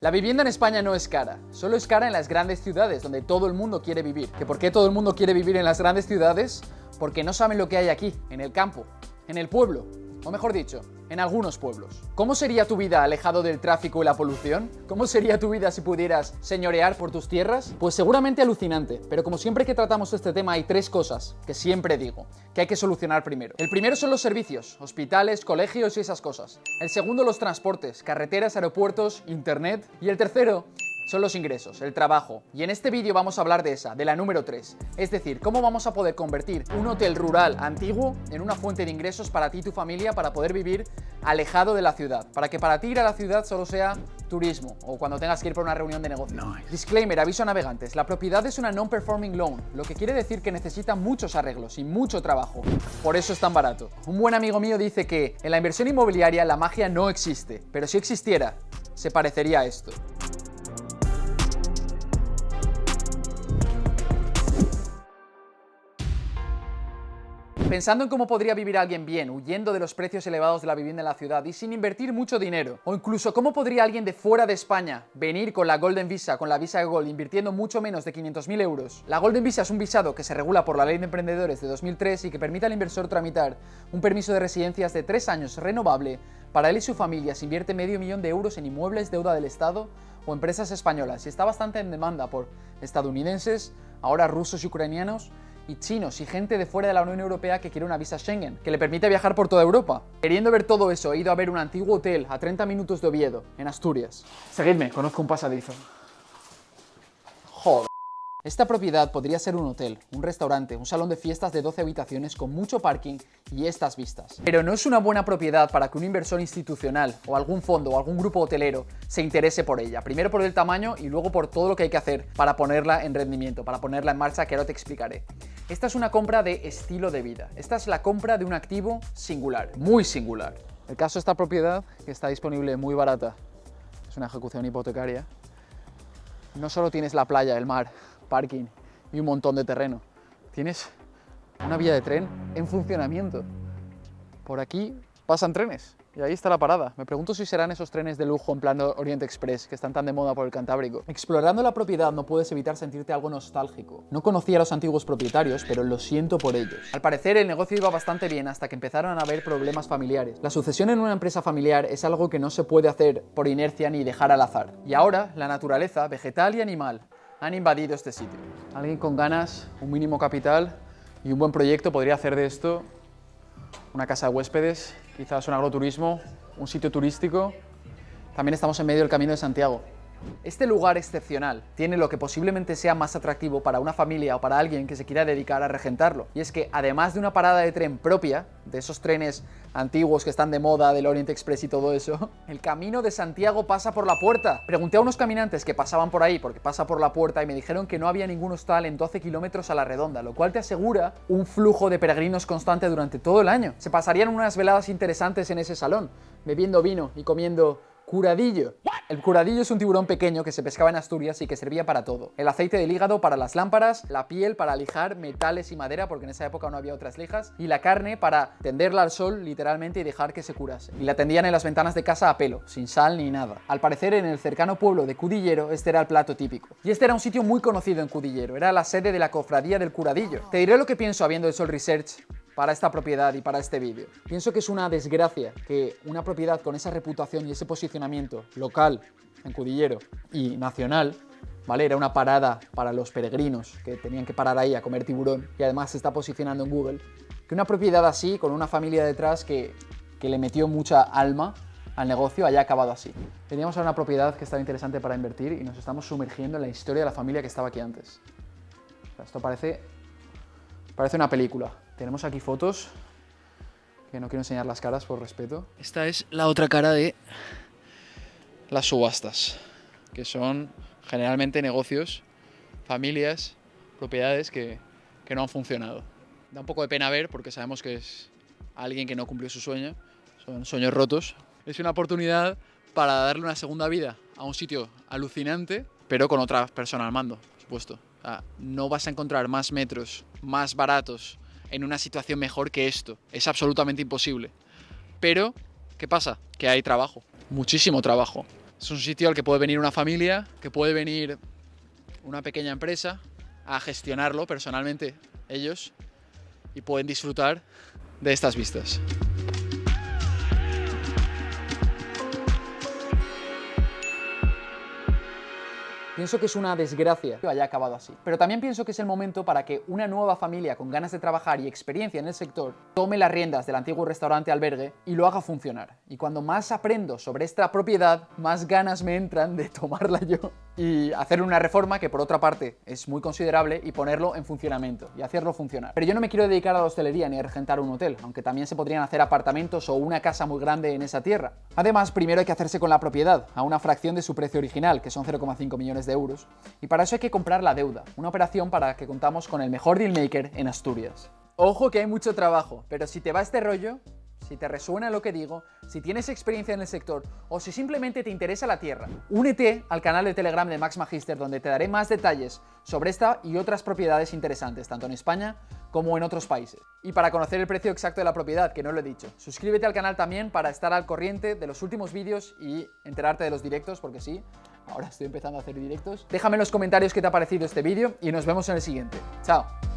La vivienda en España no es cara, solo es cara en las grandes ciudades donde todo el mundo quiere vivir. ¿Que por qué todo el mundo quiere vivir en las grandes ciudades? Porque no saben lo que hay aquí, en el campo, en el pueblo, o mejor dicho, en algunos pueblos. ¿Cómo sería tu vida alejado del tráfico y la polución? ¿Cómo sería tu vida si pudieras señorear por tus tierras? Pues seguramente alucinante, pero como siempre que tratamos este tema hay tres cosas que siempre digo que hay que solucionar primero. El primero son los servicios, hospitales, colegios y esas cosas. El segundo, los transportes, carreteras, aeropuertos, internet. Y el tercero son los ingresos, el trabajo. Y en este vídeo vamos a hablar de esa, de la número 3. Es decir, cómo vamos a poder convertir un hotel rural antiguo en una fuente de ingresos para ti y tu familia para poder vivir alejado de la ciudad. Para que para ti ir a la ciudad solo sea turismo o cuando tengas que ir por una reunión de negocio. Disclaimer, aviso a navegantes. La propiedad es una non-performing loan, lo que quiere decir que necesita muchos arreglos y mucho trabajo. Por eso es tan barato. Un buen amigo mío dice que en la inversión inmobiliaria la magia no existe, pero si existiera, se parecería a esto. Pensando en cómo podría vivir alguien bien, huyendo de los precios elevados de la vivienda en la ciudad y sin invertir mucho dinero, o incluso cómo podría alguien de fuera de España venir con la Golden Visa, con la Visa Gold, invirtiendo mucho menos de 500.000 euros. La Golden Visa es un visado que se regula por la Ley de Emprendedores de 2003 y que permite al inversor tramitar un permiso de residencias de 3 años renovable para él y su familia si invierte medio millón de euros en inmuebles, deuda del Estado o empresas españolas, y está bastante en demanda por estadounidenses, ahora rusos y ucranianos, y chinos y gente de fuera de la Unión Europea que quiere una visa Schengen, que le permite viajar por toda Europa. Queriendo ver todo eso, he ido a ver un antiguo hotel a 30 minutos de Oviedo, en Asturias. Seguidme, conozco un pasadizo. Joder. Esta propiedad podría ser un hotel, un restaurante, un salón de fiestas de 12 habitaciones con mucho parking y estas vistas. Pero no es una buena propiedad para que un inversor institucional o algún fondo o algún grupo hotelero se interese por ella. Primero por el tamaño y luego por todo lo que hay que hacer para ponerla en rendimiento, para ponerla en marcha, que ahora te explicaré. Esta es una compra de estilo de vida. Esta es la compra de un activo singular, muy singular. El caso de esta propiedad, que está disponible muy barata, es una ejecución hipotecaria. No solo tienes la playa, el mar, parking y un montón de terreno. Tienes una vía de tren en funcionamiento. Por aquí pasan trenes y ahí está la parada. Me pregunto si serán esos trenes de lujo en plan Orient Express que están tan de moda por el Cantábrico. Explorando la propiedad no puedes evitar sentirte algo nostálgico. No conocía a los antiguos propietarios, pero lo siento por ellos. Al parecer el negocio iba bastante bien hasta que empezaron a haber problemas familiares. La sucesión en una empresa familiar es algo que no se puede hacer por inercia ni dejar al azar. Y ahora la naturaleza, vegetal y animal, han invadido este sitio. Alguien con ganas, un mínimo capital y un buen proyecto podría hacer de esto una casa de huéspedes, quizás un agroturismo, un sitio turístico. También estamos en medio del Camino de Santiago. Este lugar excepcional tiene lo que posiblemente sea más atractivo para una familia o para alguien que se quiera dedicar a regentarlo. Y es que además de una parada de tren propia, de esos trenes antiguos que están de moda, del Orient Express y todo eso, el Camino de Santiago pasa por la puerta. Pregunté a unos caminantes que pasaban por ahí, porque pasa por la puerta, y me dijeron que no había ningún hostal en 12 kilómetros a la redonda, lo cual te asegura un flujo de peregrinos constante durante todo el año. Se pasarían unas veladas interesantes en ese salón, bebiendo vino y comiendo curadillo. El curadillo es un tiburón pequeño que se pescaba en Asturias y que servía para todo. El aceite del hígado para las lámparas, la piel para lijar metales y madera, porque en esa época no había otras lijas, y la carne para tenderla al sol literalmente y dejar que se curase. Y la tendían en las ventanas de casa a pelo, sin sal ni nada. Al parecer en el cercano pueblo de Cudillero este era el plato típico. Y este era un sitio muy conocido en Cudillero, era la sede de la cofradía del curadillo. Te diré lo que pienso habiendo hecho el research para esta propiedad y para este vídeo. Pienso que es una desgracia que una propiedad con esa reputación y ese posicionamiento local en Cudillero y nacional, ¿vale? Era una parada para los peregrinos que tenían que parar ahí a comer tiburón y además se está posicionando en Google, que una propiedad así, con una familia detrás que le metió mucha alma al negocio, haya acabado así. Teníamos ahora una propiedad que estaba interesante para invertir y nos estamos sumergiendo en la historia de la familia que estaba aquí antes. O sea, esto parece una película. Tenemos aquí fotos, que no quiero enseñar las caras por respeto. Esta es la otra cara de las subastas, que son generalmente negocios, familias, propiedades que no han funcionado. Da un poco de pena ver porque sabemos que es alguien que no cumplió su sueño, son sueños rotos. Es una oportunidad para darle una segunda vida a un sitio alucinante, pero con otra persona al mando, por supuesto. O sea, no vas a encontrar más metros, más baratos, en una situación mejor que esto. Es absolutamente imposible. Pero, ¿qué pasa? Que hay trabajo, muchísimo trabajo. Es un sitio al que puede venir una familia, que puede venir una pequeña empresa a gestionarlo personalmente ellos y pueden disfrutar de estas vistas. Pienso que es una desgracia que haya acabado así. Pero también pienso que es el momento para que una nueva familia con ganas de trabajar y experiencia en el sector tome las riendas del antiguo restaurante albergue y lo haga funcionar. Y cuando más aprendo sobre esta propiedad, más ganas me entran de tomarla yo y hacer una reforma que por otra parte es muy considerable y ponerlo en funcionamiento y hacerlo funcionar. Pero yo no me quiero dedicar a la hostelería ni a regentar un hotel, aunque también se podrían hacer apartamentos o una casa muy grande en esa tierra. Además, primero hay que hacerse con la propiedad, a una fracción de su precio original, que son 0,5 millones de euros, y para eso hay que comprar la deuda, una operación para que contamos con el mejor dealmaker en Asturias. Ojo que hay mucho trabajo, pero si te va este rollo, si te resuena lo que digo, si tienes experiencia en el sector o si simplemente te interesa la tierra, únete al canal de Telegram de Max Magister, donde te daré más detalles sobre esta y otras propiedades interesantes, tanto en España como en otros países. Y para conocer el precio exacto de la propiedad, que no lo he dicho, suscríbete al canal también para estar al corriente de los últimos vídeos y enterarte de los directos, porque sí, ahora estoy empezando a hacer directos. Déjame en los comentarios qué te ha parecido este vídeo y nos vemos en el siguiente. ¡Chao!